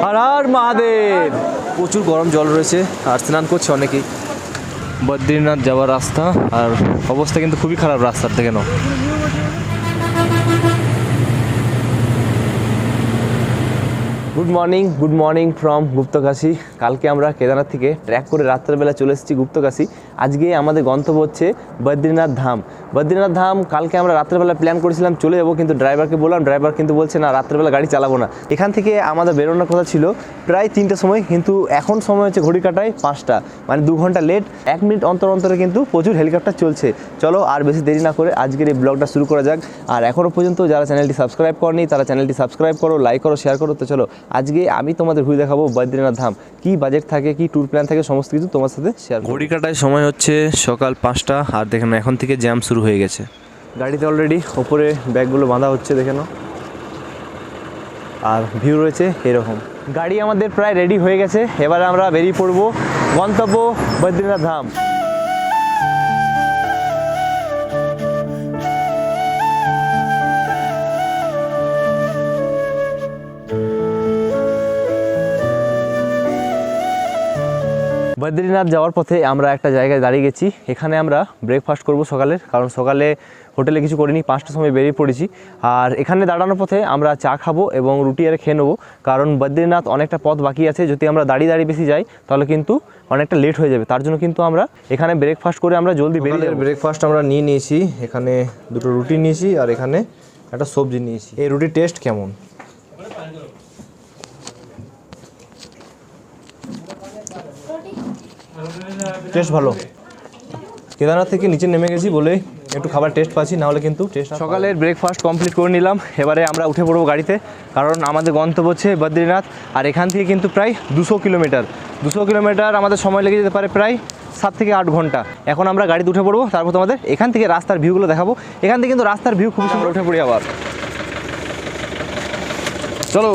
হর হর মহাদেব। প্রচুর গরম জল রয়েছে আর স্নান করছে অনেকেই। বদ্রীনাথ যাওয়ার রাস্তা, আর অবস্থা কিন্তু খুবই খারাপ রাস্তার থেকে। নাও গুড মর্নিং ফ্রম গুপ্তকাশী। কালকে আমরা কেদারনাথ থেকে ট্র্যাক করে রাত্রেবেলা চলে এসেছি গুপ্তকাশী। আজকে আমাদের গন্তব্য হচ্ছে বদ্রীনাথ ধাম। বদ্রীনাথ ধাম কালকে আমরা রাত্রেবেলা প্ল্যান করেছিলাম চলে যাবো, কিন্তু ড্রাইভারকে বললাম, ড্রাইভার কিন্তু বলছে না রাত্রেবেলা গাড়ি চালাবো না। এখান থেকে আমাদের বেরোনোর কথা ছিল প্রায় 3টার সময়, কিন্তু এখন সময় হচ্ছে ঘড়ি কাটায় 5টা, মানে 2 ঘন্টা লেট। 1 মিনিট অন্তর অন্তরে কিন্তু প্রচুর হেলিকপ্টার চলছে। চলো আর বেশি দেরি না করে আজকের এই ব্লগটা শুরু করা যাক। আর এখনও পর্যন্ত যারা চ্যানেলটি সাবস্ক্রাইব করনি তারা চ্যানেলটি সাবস্ক্রাইব করো, লাইক করো, শেয়ার করো। তো চলো আজকে আমি তোমাদের ঘুরে দেখাবো বদ্রীনাথ ধাম। কি বাজেট থাকে, কি ট্যুর প্ল্যান থাকে, সমস্ত কিছু তোমার সাথে শেয়ার। ঘড়ি কাটায় সময় হচ্ছে সকাল 5টা, আর দেখেন এখন থেকে জ্যাম শুরু হয়ে গেছে। গাড়িতে অলরেডি ওপরে ব্যাগগুলো বাঁধা হচ্ছে দেখে নাও, আর ভিউ রয়েছে এরকম। গাড়ি আমাদের প্রায় রেডি হয়ে গেছে, এবারে আমরা বেরিয়ে পড়বো গন্তব্য বদ্রীনাথ ধাম। বদ্রীনাথ যাওয়ার পথে আমরা একটা জায়গায় দাঁড়িয়ে গেছি। এখানে আমরা ব্রেকফাস্ট করব সকালের, কারণ সকালে হোটেলে কিছু করিনি, 5টার সময় বেরিয়ে পড়েছি। আর এখানে দাঁড়ানোর পথে আমরা চা খাবো এবং রুটি আর খেয়ে নেবো, কারণ বদ্রীনাথ অনেকটা পথ বাকি আছে। যদি আমরা দাঁড়িয়ে বেশি যাই তাহলে কিন্তু অনেকটা লেট হয়ে যাবে। তার জন্য কিন্তু আমরা এখানে ব্রেকফাস্ট করে আমরা জলদি বেরিয়ে যাবো। ব্রেকফাস্ট আমরা নিয়ে নিয়েছি, এখানে 2টো রুটি নিয়েছি আর এখানে একটা সবজি নিয়েছি। এই রুটির টেস্ট কেমন? টেস্ট ভালো। কেদারনাথ থেকে নিচে নেমে গেছি বলে একটু খাবার টেস্ট পাচ্ছি, নাহলে কিন্তু টেস্ট। সকালের ব্রেকফাস্ট কমপ্লিট করে নিলাম, এবারে আমরা উঠে পড়বো গাড়িতে, কারণ আমাদের গন্তব্য হচ্ছে বদ্রীনাথ। আর এখান থেকে কিন্তু প্রায় 200 কিলোমিটার আমাদের সময় লেগে যেতে পারে প্রায় 7 থেকে 8 ঘন্টা। এখন আমরা গাড়িতে উঠে পড়বো, তারপর তোমাদের এখান থেকে রাস্তার ভিউগুলো দেখাবো। এখান থেকে কিন্তু রাস্তার ভিউ খুব সুন্দর। উঠে পড়ি আবার, চলো।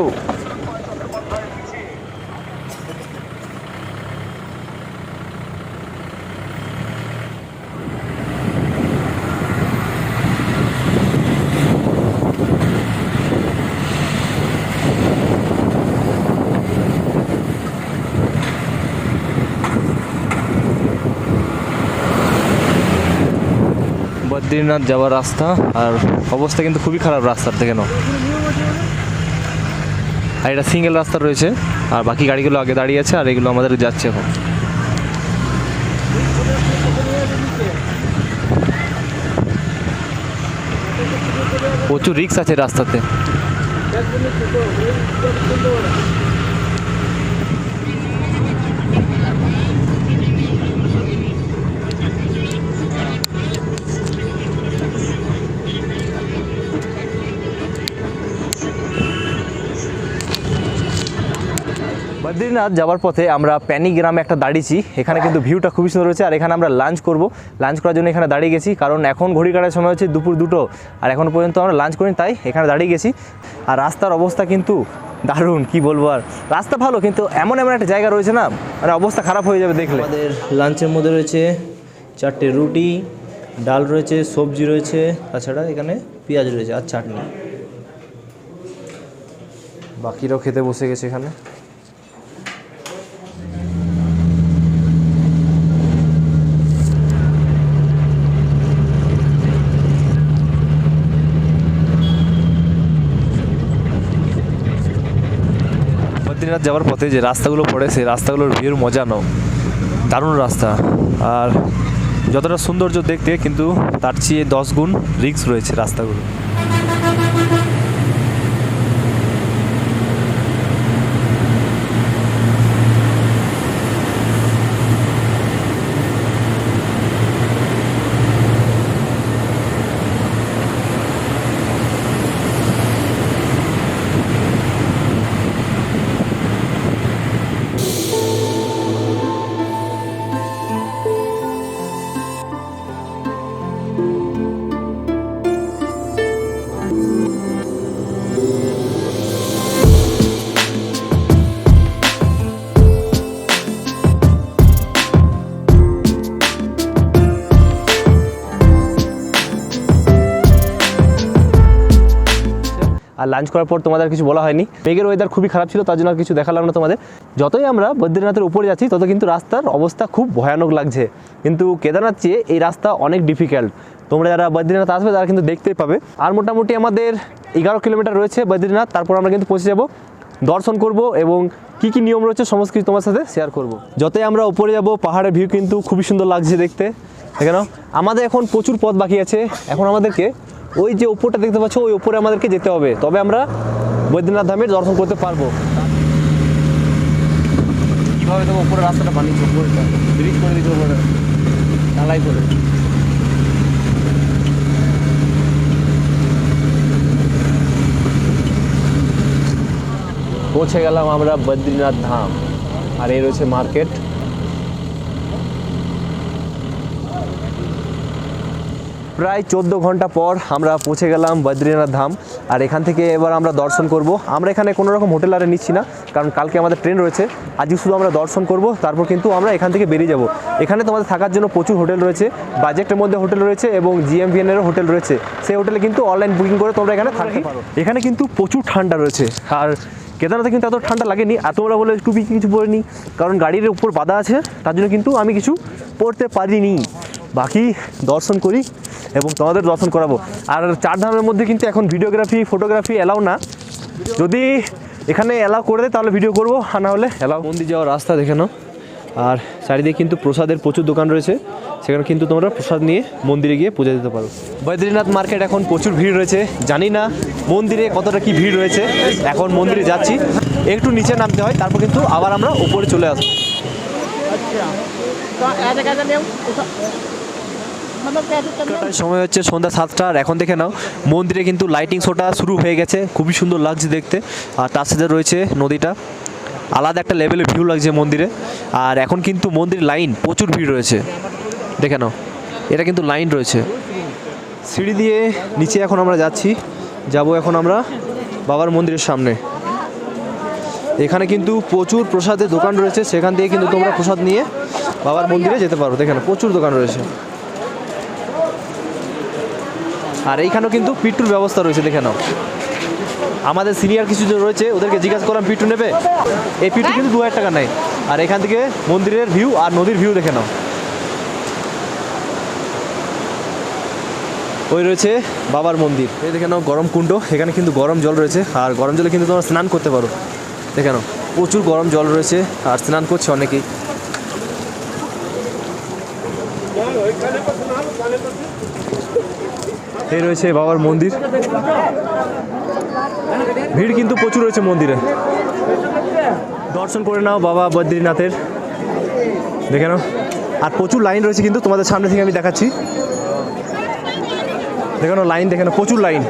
বদ্রীনাথ যাওয়ার রাস্তা, আর অবস্থা কিন্তু খুবই খারাপ রাস্তার থেকে। নাও আর এটা সিঙ্গেল রাস্তা রয়েছে, আর বাকি গাড়িগুলো আগে দাঁড়িয়ে আছে, আর এগুলো আমাদের যাচ্ছে এখন। প্রচুর রিস্ক আছে রাস্তাতে। বদ্রীনাথ যাওয়ার পথে আমরা প্যানি গ্রামে একটা দাঁড়িয়েছি। এখানে কিন্তু ভিউটা খুবই সুন্দর রয়েছে, আর এখানে আমরা লাঞ্চ করব। লাঞ্চ করার জন্য এখানে দাঁড়িয়ে গেছি, কারণ এখন ঘড়ি কাটার সময় হচ্ছে দুপুর 2টো, আর এখন পর্যন্ত আমরা লাঞ্চ করিনি, তাই এখানে দাঁড়িয়ে গেছি। আর রাস্তার অবস্থা কিন্তু দারুণ, কি বলবো। আর রাস্তা ভালো, কিন্তু এমন একটা জায়গা রয়েছে না, মানে অবস্থা খারাপ হয়ে যাবে দেখলে। আমাদের লাঞ্চের মধ্যে রয়েছে 4টে রুটি, ডাল রয়েছে, সবজি রয়েছে, তাছাড়া এখানে পেঁয়াজ রয়েছে আর চাটনি। বাকিরাও খেতে বসে গেছে এখানে। বদ্রীনাথ যাওয়ার পথে যে রাস্তাগুলো পড়ে, সেই রাস্তাগুলোর ভিউর মজা নাও। দারুণ রাস্তা, আর যতটা সৌন্দর্য দেখতে, কিন্তু তার চেয়ে 10 গুণ রিস্ক রয়েছে রাস্তাগুলো। আর লাঞ্চ করার পর তোমাদের কিছু বলা হয়নি, মেঘের ওয়েদার খুবই খারাপ ছিল, তার জন্য আর কিছু দেখালাম না তোমাদের। যতই আমরা বদ্রীনাথের উপরে যাচ্ছি তত কিন্তু রাস্তার অবস্থা খুব ভয়ানক লাগছে, কিন্তু কেদারনাথ চেয়ে এই রাস্তা অনেক ডিফিকাল্ট। তোমরা যারা বদ্রীনাথ আসবে তারা কিন্তু দেখতেই পাবে। আর মোটামুটি আমাদের 11 কিলোমিটার রয়েছে বদ্রীনাথ, তারপর আমরা কিন্তু পৌঁছে যাব, দর্শন করব এবং কি কি নিয়ম রয়েছে সমস্ত কিছু তোমার সাথে শেয়ার করব। যতই আমরা উপরে যাব পাহাড়ের ভিউ কিন্তু খুবই সুন্দর লাগছে দেখতে। কেন আমাদের এখন প্রচুর পথ বাকি আছে, এখন আমাদেরকে ওই যে উপরটা দেখতে পাচ্ছ ওই উপরে আমাদেরকে যেতে হবে, তবে আমরা বদ্রীনাথ ধামের দর্শন করতে পারবো। কীভাবে তোমার উপরে রাস্তাটা বানিয়েছে, উপরটা ব্রিজ করে দিতে উপরে ঢালাই করে। পৌঁছে গেলাম আমরা বদ্রীনাথ ধাম, আর এই রয়েছে মার্কেট। প্রায় 14 ঘন্টা পর আমরা পৌঁছে গেলাম বদ্রীনাথ ধাম, আর এখান থেকে এবার আমরা দর্শন করব। আমরা এখানে কোনো রকম হোটেল আরে নিচ্ছি না, কারণ কালকে আমাদের ট্রেন রয়েছে, আজকে শুধু আমরা দর্শন করব, তারপর কিন্তু আমরা এখান থেকে বেরিয়ে যাব। এখানে তোমাদের থাকার জন্য প্রচুর হোটেল রয়েছে, বাজেটের মধ্যে হোটেল রয়েছে এবং GMVNএরও হোটেল রয়েছে। সেই হোটেলে কিন্তু অনলাইন বুকিং করে তোমরা এখানে থাকতে পারো। এখানে কিন্তু প্রচুর ঠান্ডা রয়েছে, আর কেদারনাথে কিন্তু এত ঠান্ডা লাগেনি। আর তোমরা বলে টুপি কিছু পরিনি, কারণ গাড়ির উপর বাধা আছে, তার জন্য কিন্তু আমি কিছু পরতে পারিনি। বাকি দর্শন করি এবং তোমাদের দর্শন করাবো। আর 4 ধামের মধ্যে কিন্তু এখন ভিডিওগ্রাফি ফটোগ্রাফি এলাও না, যদি এখানে এলাও করে দেয় তাহলে ভিডিও করবো, আর না হলে এলাও। মন্দির যাওয়ার রাস্তা দেখে নাও, আর চারিদিকে কিন্তু প্রসাদের প্রচুর দোকান রয়েছে, সেখানে কিন্তু তোমরা প্রসাদ নিয়ে মন্দিরে গিয়ে পূজা দিতে পারো। বদ্রীনাথ মার্কেট এখন প্রচুর ভিড় রয়েছে, জানি না মন্দিরে কতটা কি ভিড় রয়েছে। এখন মন্দিরে যাচ্ছি, একটু নিচে নামতে হয়, তারপর কিন্তু আবার আমরা উপরে চলে আসবো। সময় হচ্ছে সন্ধ্যা 7টা, আর এখন দেখে নাও মন্দিরে কিন্তু লাইটিং শোটা শুরু হয়ে গেছে, খুবই সুন্দর লাগছে দেখতে। আর তার সাথে রয়েছে নদীটা, আলাদা একটা লেভেলের ভিউ লাগছে মন্দিরে। আর এখন কিন্তু মন্দির লাইন প্রচুর ভিড় রয়েছে, দেখে নাও এটা কিন্তু লাইন রয়েছে। সিঁড়ি দিয়ে নিচে এখন আমরা যাচ্ছি, যাব এখন আমরা বাবার মন্দিরের সামনে। এখানে কিন্তু প্রচুর প্রসাদের দোকান রয়েছে, সেখান থেকে কিন্তু তোমরা প্রসাদ নিয়ে বাবার মন্দিরে যেতে পারো। দেখে নাও প্রচুর দোকান রয়েছে, আর এইখানেও কিন্তু পিট্টুর ব্যবস্থা রয়েছে। দেখে নাও আমাদের সিনিয়র কিছু যে রয়েছে ওদেরকে জিজ্ঞাসা করলাম পিট্টু নেবে, এই পিট্টু কিন্তু 2000 টাকা নেয়। আর এখান থেকে মন্দিরের ভিউ আর নদীর ভিউ দেখে নাও। ওই রয়েছে বাবার মন্দির, এই দেখে নাও গরম কুণ্ড, এখানে কিন্তু গরম জল রয়েছে, আর গরম জলে কিন্তু তোমরা স্নান করতে পারো। দেখে নাও প্রচুর গরম জল রয়েছে, আর স্নান করছে অনেকেই। এই রয়েছে বাবার মন্দির, ভিড় কিন্তু প্রচুর রয়েছে মন্দিরে। দর্শন করে নাও বাবা বদ্রীনাথের, দেখে নাও। আর প্রচুর লাইন রয়েছে কিন্তু, তোমাদের সামনে থেকে আমি দেখাচ্ছি। দেখে নাও লাইন, দেখে নাও প্রচুর লাইন,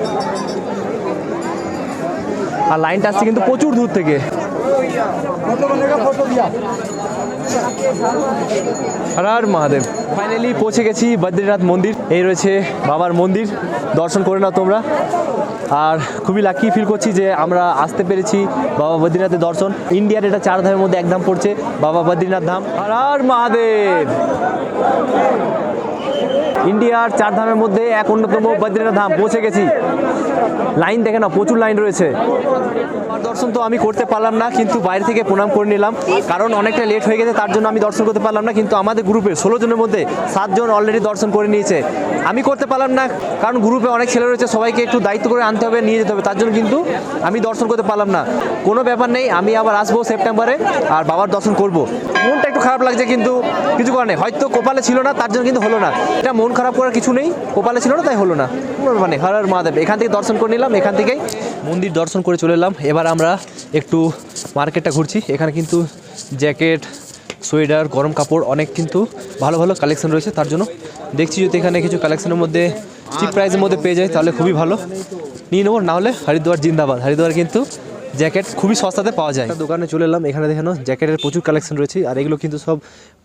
আর লাইনটা আসছে কিন্তু প্রচুর দূর থেকে। হর হর মহাদেব। ফাইনালি পৌঁছে গেছি বদ্রীনাথ মন্দির, এই রয়েছে বাবার মন্দির, দর্শন করে নাও তোমরা। আর খুবই লাকি ফিল করছি যে আমরা আসতে পেরেছি বাবা বদ্রীনাথের দর্শন। ইন্ডিয়ার এটা 4 ধামের মধ্যে এক ধাম পড়ছে, বাবা বদ্রীনাথ ধাম। হর হর মহাদেব। ইন্ডিয়ার 4 ধামের মধ্যে এক অন্যতম বদ্রীনাথ ধাম পৌঁছে গেছি। লাইন দেখে না, প্রচুর লাইন রয়েছে। দর্শন তো আমি করতে পারলাম না, কিন্তু বাইরে থেকে প্রণাম করে নিলাম, কারণ অনেকটা লেট হয়ে গেছে, তার জন্য আমি দর্শন করতে পারলাম না। কিন্তু আমাদের গ্রুপে 16 জনের মধ্যে 7 জন অলরেডি দর্শন করে নিয়েছে। আমি করতে পারলাম না, কারণ গ্রুপে অনেক ছেলে রয়েছে, সবাইকে একটু দায়িত্ব করে আনতে হবে, নিয়ে যেতে হবে, তার জন্য কিন্তু আমি দর্শন করতে পারলাম না। কোনো ব্যাপার নেই, আমি আবার আসবো সেপ্টেম্বরে, আর বাবার দর্শন করব। মনটা একটু খারাপ লাগছে, কিন্তু কিছু করার নেই, হয়তো কপালে ছিল না, তার জন্য কিন্তু হলো না। এটা মন খারাপ করার কিছু নেই, কপালে ছিল না তাই হলো না, মানে হর হর মহাদেব। এখান থেকে দর্শন করে নিলাম, এখান থেকেই মন্দির দর্শন করে চলে এলাম। এবার আমরা একটু মার্কেটটা ঘুরছি, এখানে কিন্তু জ্যাকেট, সোয়েটার, গরম কাপড় অনেক কিন্তু ভালো ভালো কালেকশন রয়েছে, তার জন্য দেখছি যদি এখানে কিছু কালেকশনের মধ্যে চিপ প্রাইসের মধ্যে পেয়ে যায় তাহলে খুবই ভালো, নিয়ে নেবো। না হলে হরিদ্বার জিন্দাবাদ, হরিদ্বার কিন্তু জ্যাকেট খুবই সস্তাতে পাওয়া যায়। দোকানে চলে এলাম, এখানে দেখে নাও জ্যাকেটের প্রচুর কালেকশন রয়েছে, আর এগুলো কিন্তু সব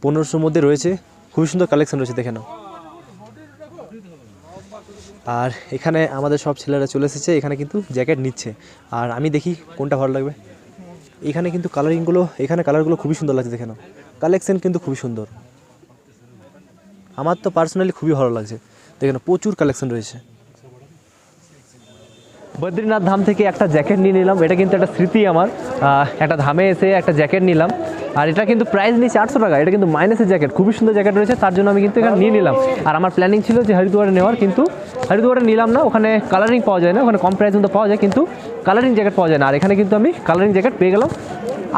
1500-র মধ্যে রয়েছে, খুবই সুন্দর কালেকশন রয়েছে, দেখে নাও। আর এখানে আমাদের সব ছেলেরা চলে এসেছে, এখানে কিন্তু জ্যাকেট নিচ্ছে, আর আমি দেখি কোনটা ভালো লাগবে। এখানে কিন্তু কালারিংগুলো, এখানে কালারগুলো খুবই সুন্দর লাগছে, দেখে নাও। কালেকশন কিন্তু খুবই সুন্দর, আমার তো পার্সোনালি খুবই ভালো লাগছে, দেখে নাও প্রচুর কালেকশন রয়েছে। বদ্রীনাথ ধাম থেকে একটা জ্যাকেট নিয়ে নিলাম। এটা কিন্তু একটা স্মৃতি আমার, একটা ধামে এসে একটা জ্যাকেট নিলাম। আর এটা কিন্তু প্রাইস নিয়েছে 800 টাকা। এটা কিন্তু মাইনাসের জ্যাকেট, খুবই সুন্দর জ্যাকেট রয়েছে, তার জন্য আমি কিন্তু এখানে নিয়ে নিলাম। আর আমার প্ল্যানিং ছিল যে হরিদ্বারে নেওয়ার, কিন্তু হরিদ্বারে নিলাম না, ওখানে কালারিং পাওয়া যায় না, ওখানে কম প্রাইস মধ্যে পাওয়া যায় কিন্তু কালারিং জ্যাকেট পাওয়া যায় না। আর এখানে কিন্তু আমি কালারিং জ্যাকেট পেয়ে গেলাম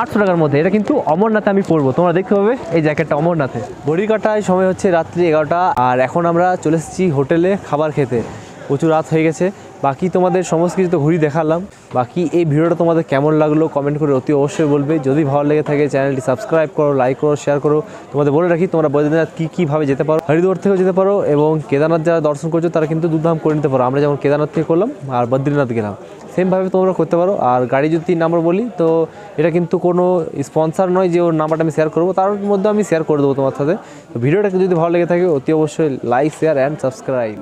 800 টাকার মধ্যে। এটা কিন্তু অমরনাথে আমি পরবো, তোমরা দেখতে পাবে এই জ্যাকেটটা অমরনাথে। ঘড়ি কাটায় সময় হচ্ছে রাত্রি 11টা, আর এখন আমরা চলে এসেছি হোটেলে খাবার খেতে। প্রচুর রাত হয়ে গেছে। বাকি তোমাদের সমস্ত কিছু তো ঘুরি দেখালাম। বাকি এই ভিডিওটা তোমাদের কেমন লাগলো কমেন্ট করে অতি অবশ্যই বলবে। যদি ভালো লেগে থাকে চ্যানেলটি সাবস্ক্রাইব করো, লাইক করো, শেয়ার করো। তোমাদের বলে রাখি তোমরা বদ্রীনাথ কীভাবে যেতে পারো, হরিদ্বার থেকেও যেতে পারো, এবং কেদারনাথ যারা দর্শন করছো তারা কিন্তু দুধাম করে নিতে পারো। আমরা যেমন কেদারনাথ থেকে করলাম আর বদ্রীনাথ গেলাম, সেমভাবে তোমরা করতে পারো। আর গাড়ি যদি 3 নাম্বার বলি, তো এটা কিন্তু কোনো স্পন্সার নয় যে ওর নাম্বারটা আমি শেয়ার করবো, তার মধ্যে আমি শেয়ার করে দেবো তোমার সাথে। তো ভিডিওটা যদি ভালো লেগে থাকে অতি অবশ্যই লাইক, শেয়ার অ্যান্ড সাবস্ক্রাইব।